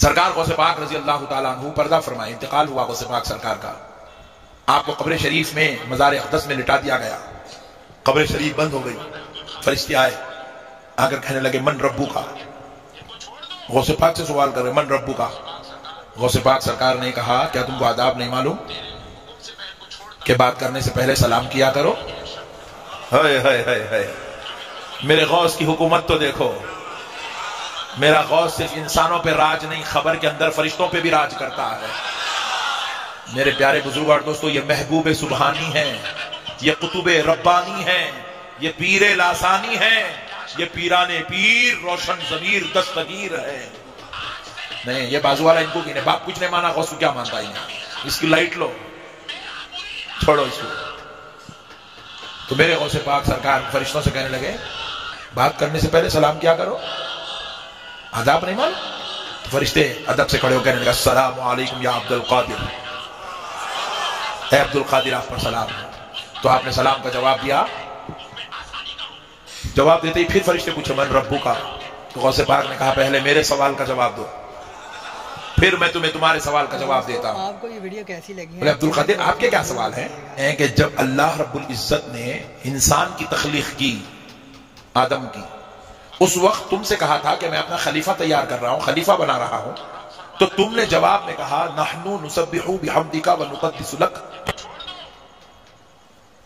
सरकार गौसे पाक रजी अल्लाह तआला अन्हु पर्दा फरमाए, इंतकाल हुआ गौसे पाक सरकार का। आपको कब्र शरीफ में मज़ार अक़दस में लिटा दिया गया। कब्र शरीफ बंद हो गई। फरिश्ते आए, आकर कहने लगे मन रब्बू का। गौसे पाक से सवाल कर रहे मन रब्बू का। गौसे पाक सरकार ने कहा क्या तुमको आदाब नहीं मालूम कि बात करने से पहले सलाम किया करो। हाय हाय हाय हाय, मेरे गौस की हुकूमत तो देखो। मेरा गौस सिर्फ इंसानों पे राज नहीं, खबर के अंदर फरिश्तों पे भी राज करता है। मेरे प्यारे बुजुर्ग और दोस्तों, ये महबूब सुबहानी है, ये कुतुब रब्बानी है, ये पीरे लासानी है, ये पीराने पीर रोशन जमीर दस्तगीर है। नहीं, ये बाजू वाला इनको गिने, बाप कुछ नहीं माना, गौस क्या मानता इन्हें, इसकी लाइट लो, छोड़ो इसको। तो मेरे गौसे पाक सरकार फरिश्तों से कहने लगे बात करने से पहले सलाम किया करो, आदाब नहीं मालूम। तो फरिश्ते अदब से खड़े होकर कहने लगा अस्सलामु अलैकुम या अब्दुल कादिर, है अब्दुल कादिर आप पर सलाम। तो आपने सलाम का जवाब दिया। जवाब देते ही फिर फरिश्ते पूछे मन रब्बू का। तो गौसे पाक ने कहा पहले मेरे सवाल का जवाब दो, फिर मैं तुम्हें तुम्हारे सवाल का जवाब देता हूं। आपको ये वीडियो कैसी लगी? बोले अब्दुल कादिर आपके क्या सवाल है? कि जब अल्लाह रब्बुल इज्जत ने इंसान की तख्लीक की, आदम की, उस वक्त तुमसे कहा था कि मैं अपना खलीफा तैयार कर रहा हूं, खलीफा बना रहा हूं, तो तुमने जवाब में कहा नहनु नुसब्बिहु बिहम्दिका व नुक़द्दिसु लक।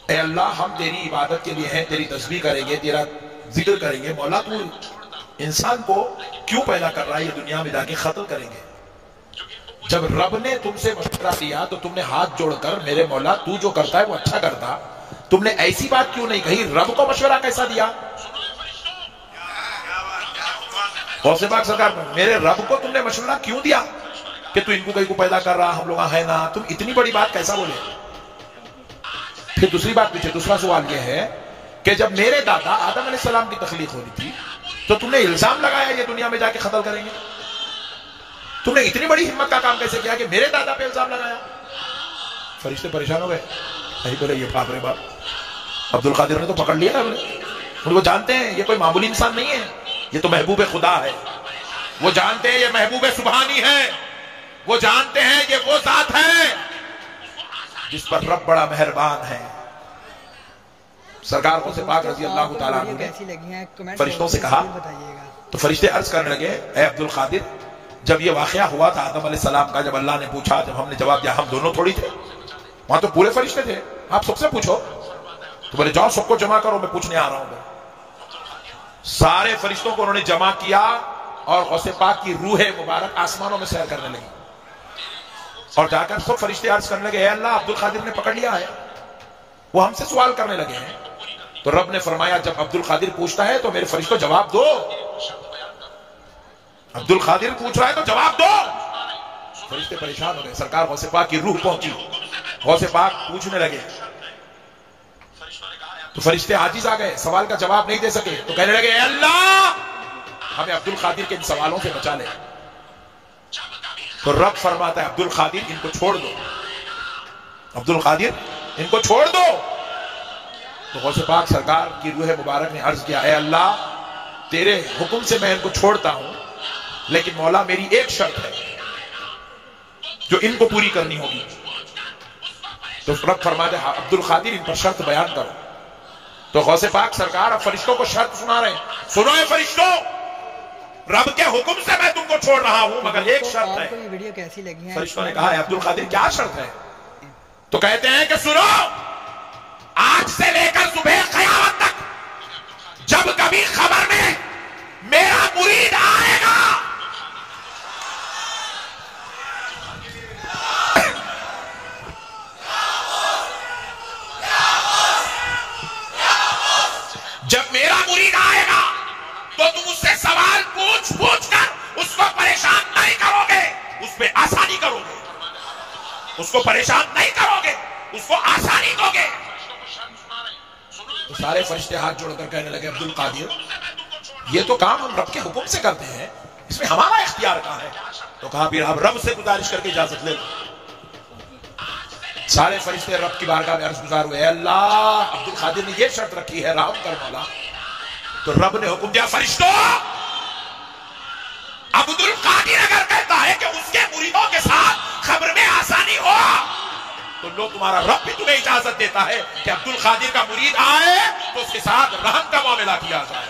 ऐ अल्लाह हम तेरी इबादत के लिए हैं, तेरी तस्बीह करेंगे, तेरा जिक्र करेंगे। मौला तू इंसान को क्यों पैदा कर रहा है, ये दुनिया में जाके खत्म करेंगे। जब रब ने तुमसे मशवरा दिया तो तुमने हाथ जोड़कर मेरे मौला तू जो करता है वो अच्छा करता, तुमने ऐसी बात क्यों नहीं कही? रब को मशवरा कैसा दिया? गौसे पाक सरकार मेरे रब को तुमने मशवरा क्यों दिया कि तू इनको कहीं को पैदा कर रहा, हम लोग है ना, तुम इतनी बड़ी बात कैसा बोले? फिर दूसरी बात पूछे, दूसरा सवाल यह है कि जब मेरे दादा आदम अलैहिस्सलाम की तख्लीक हो रही थी तो तुमने इल्जाम लगाया ये दुनिया में जाके खत्म करेंगे। तुमने इतनी बड़ी हिम्मत का काम कैसे किया कि मेरे दादा पे इल्जाम लगाया? फरिश्ते परेशान हो गए, नहीं बोले ये बाप रे बाप, अब्दुल कादिर ने तो पकड़ लिया। उनको जानते हैं ये कोई मामूली इंसान नहीं है, ये तो महबूब खुदा है। वो जानते हैं ये महबूब सुबहानी है, वो जानते हैं ये वो जात है जिस पर रब बड़ा मेहरबान है। सरकार को से पाक रजी अल्लाह तआला अन्हु ने फरिश्तों से कहा, तो फरिश्ते अर्ज करने लगे ऐ अब्दुल कादिर, जब ये वाकया हुआ था आदम अलैहिस्सलाम का, जब अल्लाह ने पूछा, जब हमने जवाब दिया, हम दोनों थोड़ी थे, वहां तो पूरे फरिश्ते थे, आप सबसे पूछो। तो बोले जाओ सबको जमा करो, मैं पूछने आ रहा हूं। सारे फरिश्तों को उन्होंने जमा किया और गौसे पाक की रूह मुबारक आसमानों में सैर करने लगी और जाकर सब फरिश्ते अर्ज करने लगे अल्लाह अब्दुल कादिर ने पकड़ लिया है, वो हमसे सवाल करने लगे हैं। तो रब ने फरमाया जब अब्दुल कादिर पूछता है तो मेरे फरिश्तों जवाब दो, अब्दुल कादिर पूछ रहा है तो जवाब दो। फरिश्ते परेशान हो गए। सरकार गौसे पाक की रूह पहुंची, गौसे पाक पूछने लगे तो फरिश्ते आजिज आ गए, सवाल का जवाब नहीं दे सके। तो कहने लगे अल्लाह हमें अब्दुल कादिर के इन सवालों से बचा ले। तो रब फरमाता है अब्दुल कादिर इनको छोड़ दो, अब्दुल कादिर इनको छोड़ दो। तो गौसे पाक सरकार की रूह मुबारक ने अर्ज किया, ऐ अल्लाह तेरे हुक्म से मैं इनको छोड़ता हूं, लेकिन मौला मेरी एक शर्त है जो इनको पूरी करनी होगी। तो रब फरमाते हैं अब्दुल कादिर इन पर शर्त बयान करो। तो गौसे पाक सरकार अब फरिश्तों को शर्त सुना रहे हैं, सुनो है फरिश्तों, रब के हुक्म से मैं तुमको छोड़ रहा हूं, मगर एक शर्त है। ये वीडियो कैसी लगी है? फरिश्तों ने कहा अब्दुल कादिर क्या शर्त है? तो कहते हैं कि सुनो, आज से लेकर सुबह क़यामत तक जब कभी खबर में मेरा मुरीद आएगा, जब मेरा मुरीद आएगा तो तुम उससे सवाल पूछ पूछ कर उसको परेशान नहीं करोगे, उस पर आसानी करोगे, उसको परेशान नहीं करोगे, उसको आसानी दोगे। तो सारे फरिश्ते हाथ जोड़कर कहने लगे अब्दुल कादिर ये तो काम हम रब के हुक्म से करते हैं, इसमें हमारा इख्तियार कहां है? तो कहा फिर आप रब से गुजारिश करके इजाजत ले लो। सारे फरिश्ते रब की बारगाह में अर्ज गुजार हुए, अल्लाह अब्दुल कादिर ने यह शर्त रखी है, राम कर मौला। तो रब ने हुक्म दिया फरिश्तों, अब्दुल कादिर अगर कहता है तुम्हारा रब भी तुम्हें इजाजत देता है कि अब्दुल कादिर का मुरीद आए तो उसके साथ रहम का मामला किया जाए।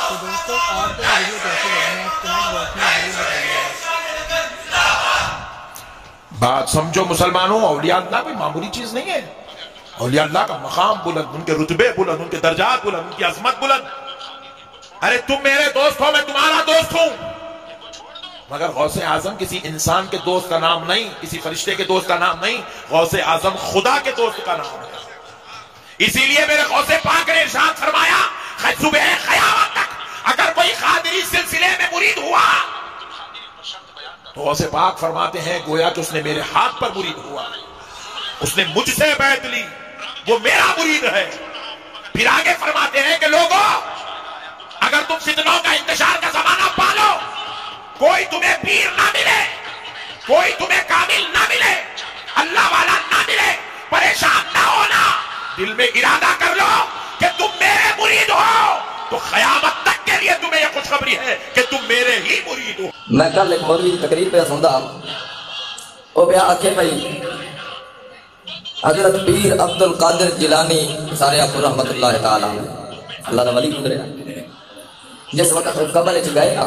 तो दोस्तों आपको वीडियो कैसी लगी है कमेंट बॉक्स में जरूर बताइएगा। बात समझो मुसलमानों, औलिया अल्लाह कोई मामूली चीज नहीं है। औलिया अल्लाह का मकाम बुलंद, उनके रुतबे बुलंद, उनके दर्जात बुलंद, उनकी अजमत बुलंद। अरे तुम मेरे दोस्त हो, मैं तुम्हारा दोस्त हूं, मगर गौसे आजम किसी इंसान के दोस्त का नाम नहीं, किसी फरिश्ते के दोस्त का नाम नहीं, गौसे आजम खुदा के दोस्त का नाम है। इसीलिए मेरे गौसे पाक ने इरशाद फरमाया, सुबह क़यामत तक अगर कोई कादरी सिलसिले में मुरीद हुआ तो गौसे पाक फरमाते हैं गोया कि उसने मेरे हाथ पर मुरीद हुआ, उसने मुझसे बैत ली, वो मेरा मुरीद है। फिर आगे फरमाते हैं कि लोगों, अगर तुम फितनों का इंतजार का जमाना पालो, कोई तुम्हें पीर ना मिले, कोई तुम्हें कामिल ना मिले, अल्लाह वाला ना मिले, परेशान ना होना, दिल में इरादा कर लो कि तुम मेरे मुरीद हो, तो क़यामत तक के लिए तुम्हें यह खुशखबरी है कि तुम मेरे ही मुरीद हो। मैं कल एक मौलवी की तकरीर पे सुनता, वो बया आखे भाई हजरत पीर अब्दुल कादिर जिलानी सारियापुर रहमतुल्लाह तआला अल्लाह दा वली गुजरे, जिस वक्त कब्र च गए ना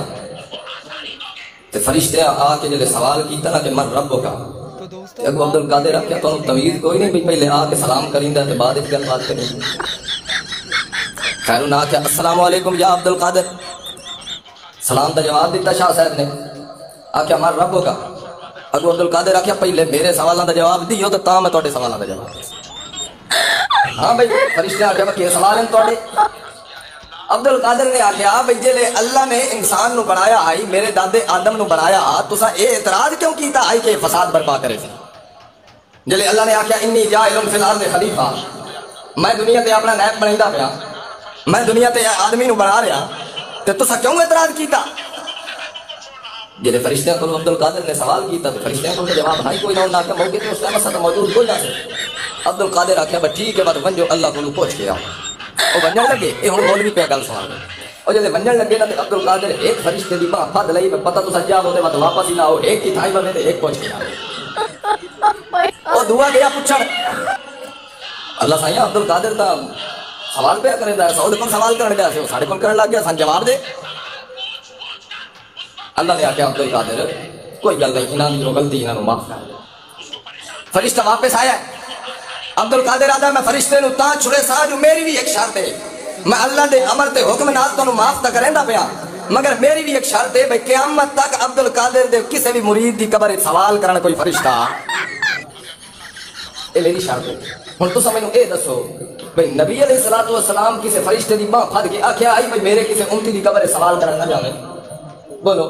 ते फरिश्ते आके जिहड़े सवाल कीता ना कि मन रब होगा, तो दोस्तों अगो अब्दुल कादिर आख्या तुहानू तमीज कोई नहीं भी पहले आके सलाम करींदा ते बाद विच गलबात करी। खैर ना आख्या अस्सलाम वालेकुम या अब्दुल कादिर, सलाम का जवाब दिता शाह साहब ने, आख्या मन रब होगा। अगो अब्दुल कादिर आख्या पहले मेरे सवालों का जवाब दियो तो मैं तुहाडे सवालों का जवाब। हाँ भाई फरिश्ते आख्या कि सवाल हैं तुहाडे। अब्दुल कादिर ने आख्या भाई जेले अल्लाह ने इंसान नु बनाया आई, मेरे दादे आदम नु बनाया, तुसा ये एतराज क्यों कीता आई के फसाद बर्पा करे सी? जेले अल्लाह ने आख्या इन्नी जाइलुन फिल अर्द खलीफा, मैं दुनिया ते अपना नायब बनाइंदा पिया, मैं दुनिया ते आदमी नु बना रहा, ते तुसा क्यों एतराज कीता? जेले फरिश्ते को अब्दुल कादिर ने सवाल किया तो फरिश्ते को जवाब भाई कोई ना आख्या मौके पे उस टाइम मौजूद कोई ना। अब्दुल कादिर आख्या बस ठीक है, बात वंजो अल्लाह को पूछ के आओ। और वंजन लगे ये हुण मौलवी पे गल सुना, और जब वंजन लगे ना तो अब्दुल कादिर एक फरिश्ते की बाह फद लई, पता तो सज्जा होते बाद वापस ही ना हो, एक की थाई बने एक पूछ के आओ। और दुआ गया पूछण अल्लाह साईं अब्दुल कादिर दा सवाल पे करेंदा है, सौदे को सवाल करन गया से साडे कोल करन लग गया, सन जवाब दे। अल्लाह ने आख्या अब्दुल कादिर कोई गल नहीं, इन्होंने गलती इन्होंने माफ कर। फरिश्ता वापस आया, अब्दुल कादिर आदा मैं फरिश्ते नु ता छुड़े सा जो मेरी भी एक शर्त है, मैं अल्लाह दे अमर ते हुक्म नाल तन्नू माफ ता करेंदा पिया, मगर मेरी भी एक शर्त है भाई क़यामत तक अब्दुल कादिर दे किसी भी मुरीद दी कब्र सवाल करन कोई फरिश्ता, ये मेरी शर्त है। हुण तुसां मैनू ये दसो भाई नबी अलैहिस्सलातु वस्सलाम किसी फरिश्ते दी बाह फड़ के आख्या आई भाई मेरे किसी उम्मती दी कब्र सवाल करन ना जावे, बोलो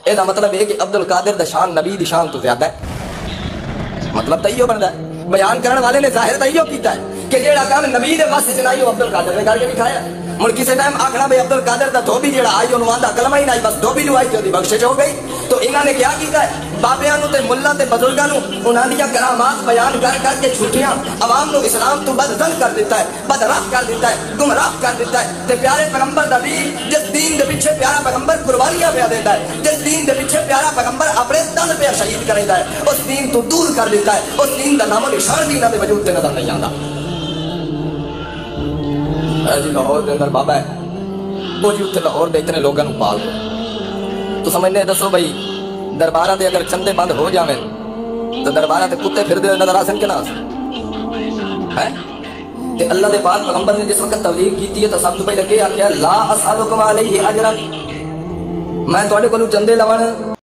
एदा मतलब है कि अब्दुल कादिर दा शान नबी दी शान तो ज्यादा है। मतलब तो इहो बनदा है, बयान करने वाले ने जाहिर तो इहो कीता है कि जेड़ा काम नबी दे वास्ते च नहीं अब्दुल कादिर ने करके दिखाया। मुड़ किसी टाइम आखना भाई अब्दुल कादिर दा धोबी जेड़ा आई ओनू आंदा कलमा ही नहीं, बस धोबी नु आई ते ओदी बख्शिश हो गई। तो इन्हां ने क्या कीता है, बाबियां नु ते मुल्ला ते बुजुर्गां नु उन्हां दी करामात बयान कर करके छुट्टियां अवाम नु इस्लाम तो बदजन कर देता है, बदराह कर देता है, गुमराह कर देता है। ते प्यारे पैगंबर दा दीन, जिस दीन दे पीछे प्यारा पैगंबर कुर्बानियां पे देता है, जिस दीन दे पीछे प्यारा पैगंबर अपने तन पे शहीद करदा है, उस दीन तो दूर कर देता है, उस दीन दा नामो निशान भी इन्हां दे वजूद ते नजर नहीं आंदा। जी लाहौर के अंदर बाबा है वो जी उत्थे लाहौर दे इतने लोगों पाल तो समझने दसो भाई दरबारा दे अगर चंदे बंद हो जावे तो दरबारा ते कुत्ते फिरदे नजर आ सन के ना है। ते अल्लाह दे पाक पैगंबर ने जिस वक्त तबलीग की है तो सब तो पहले क्या आख्या ला असअलुकुम अलैहि अजरन, मैं तुहाडे कोलों चंदे लवण